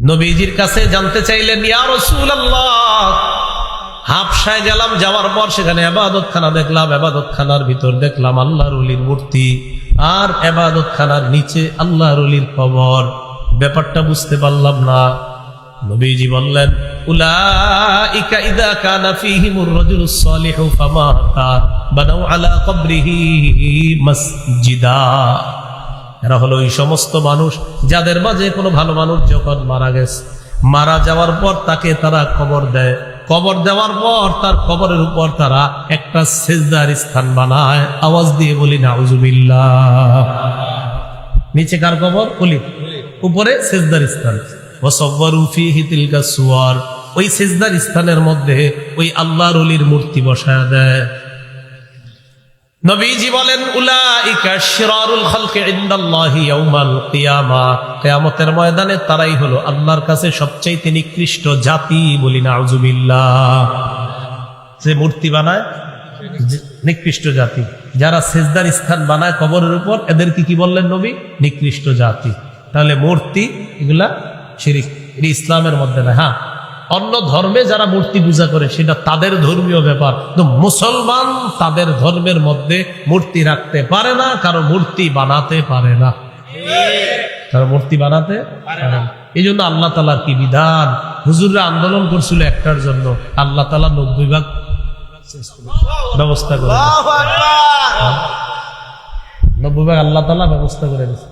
নবীজির কাছে জানতে চাইলেন, ইয়া রাসূলুল্লাহ, হাবশায় গেলাম, যাওয়ার পর সেখানে ইবাদতখানা দেখলাম, ইবাদতখানার ভিতর দেখলাম আল্লাহর ওলির মূর্তি, আর ইবাদতখানার নিচে আল্লাহর ওলির কবর। ব্যাপারটা বুঝতে পারলাম না। নবীজি বললেন, উলাইকা ইযা কানা ফীহিমুর রাজুলুস সালিহু ফামাতা বানাউ আলা কবরিহি মসজিদা। এরা হলো ওই সমস্ত মানুষ যাদের মাঝে কোনো ভালো মানুষ যখন মারা গেছে, মারা যাওয়ার পর তাকে তারা কবর দেয়, কবর দেওয়ার পর তার কবরের উপর তারা একটা সিজদার স্থান বানায়। আওয়াজ দিয়ে বলি নাউজুবিল্লাহ। নিচে কার কবর? ওলি, উপরে সিজদার স্থান। ওয়াসাওয়ারু ফীহি তিলকা সুওয়ার, ওই সিজদার স্থানের মধ্যে ওই আল্লাহর ওলির মূর্তি বসায় দেয়। নবীজি বলেন, উলাইকা শিরারুল খালকি ইনদাল্লাহি ইয়াউমাল কিয়ামা, কিয়ামতের ময়দানে তারাই হলো আল্লাহর কাছে সবচেয়ে নিকৃষ্ট জাতি। বলি নাউজুবিল্লাহ। যে মূর্তি বানায় নিকৃষ্ট জাতি, যারা সিজদার স্থান বানায় কবরের উপর, এদেরকে কি বললেন নবী? নিকৃষ্ট জাতি। তাহলে মূর্তি এগুলা শিরিক, এটা ইসলামের মধ্যে না। হ্যাঁ, অন্য ধর্মে যারা মূর্তি পূজা করে সেটা তাদের ধর্মীয় ব্যাপার, কিন্তু মুসলমান তাদের ধর্মের মধ্যে মূর্তি রাখতে পারে না, কারো মূর্তি বানাতে পারে না, কারো মূর্তি বানাতে পারে না। এই জন্য আল্লাহ তাআলার কি বিধান, হুজুররা আন্দোলন করছিল একটার জন্য, আল্লাহ তাআলা 90 ভাগ ব্যবস্থা করে, 90 ভাগ আল্লাহ তাআলা ব্যবস্থা করে দিয়েছে।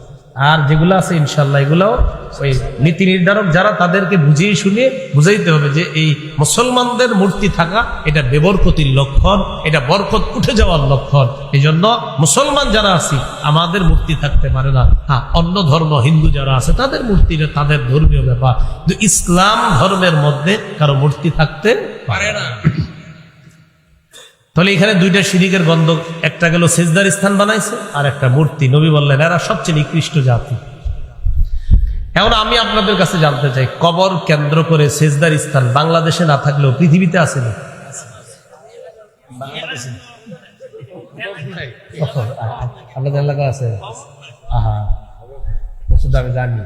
আর যেগুলো আছে ইনশাল্লাহ এগুলাও ওই নীতি নির্ধারক যারা, তাদেরকে বুঝিয়ে শুনিয়ে বুঝাইতে হবে যে এই মুসলমানদের মূর্তি থাকা এটা বেবরকতির লক্ষণ, এটা বরকত উঠে যাওয়ার লক্ষণ। এই জন্য মুসলমান যারা আছি আমাদের মূর্তি থাকতে পারে না। হ্যাঁ, অন্য ধর্ম হিন্দু যারা আছে তাদের মূর্তি তাদের ধর্মীয় ব্যাপার, কিন্তু ইসলাম ধর্মের মধ্যে কারো মূর্তি থাকতে পারে না। তাহলে এখানে দুইটা শিরিকের গন্ধ, একটা গেল সিজদার স্থান বানাইছে, আর একটা মূর্তি। নবী বললেন এরা সবচেয়ে নিকৃষ্ট জাতি। এখন আমি আপনাদের কাছে জানতে চাই, কবর কেন্দ্র করে সিজদার স্থান বাংলাদেশে না থাকলেও পৃথিবীতে আছে না? আপনাদের এলাকা আছে? আমি জানি।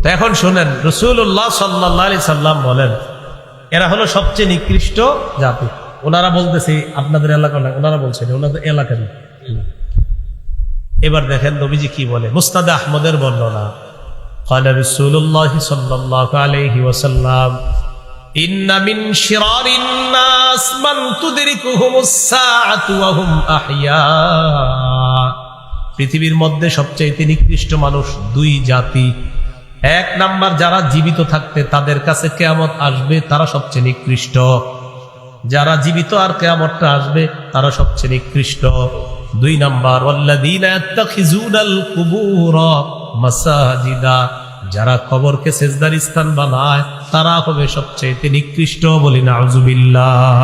তো এখন শোনেন, রাসূলুল্লাহ সাল্লাল্লাহু আলাইহি সাল্লাম বলেন এরা হলো সবচেয়ে নিকৃষ্ট জাতি। ওনারা বলতেছে আপনাদের এলাকা না, ওনারা বলছেন ওনাদের এলাকারই। এবার দেখেন নবীজি কি বলে। মুসনাদ আহমদের বর্ণনা, قال رسول الله صلى الله عليه وسلم إن من شرار الناس من تدركهم الساعة وهم أحياء। পৃথিবীর মধ্যে সবচেয়ে নিকৃষ্ট মানুষ দুই জাতি। এক নাম্বার, যারা জীবিত থাকতে তাদের কাছে কিয়ামত আসবে তারা সবচেয়ে নিকৃষ্ট। যারা জীবিত আর কিয়ামতটা আসবে তারা সবচেয়ে নিকৃষ্ট। দুই নাম্বার, ওয়াল্লাযীনা ইয়াত্তাখিযুনাল কুবুরা মাসাজিদা, যারা কবরকে সিজদার স্থান বানায় তারা হবে সবচেয়ে নিকৃষ্ট। বলি নাউজুবিল্লাহ।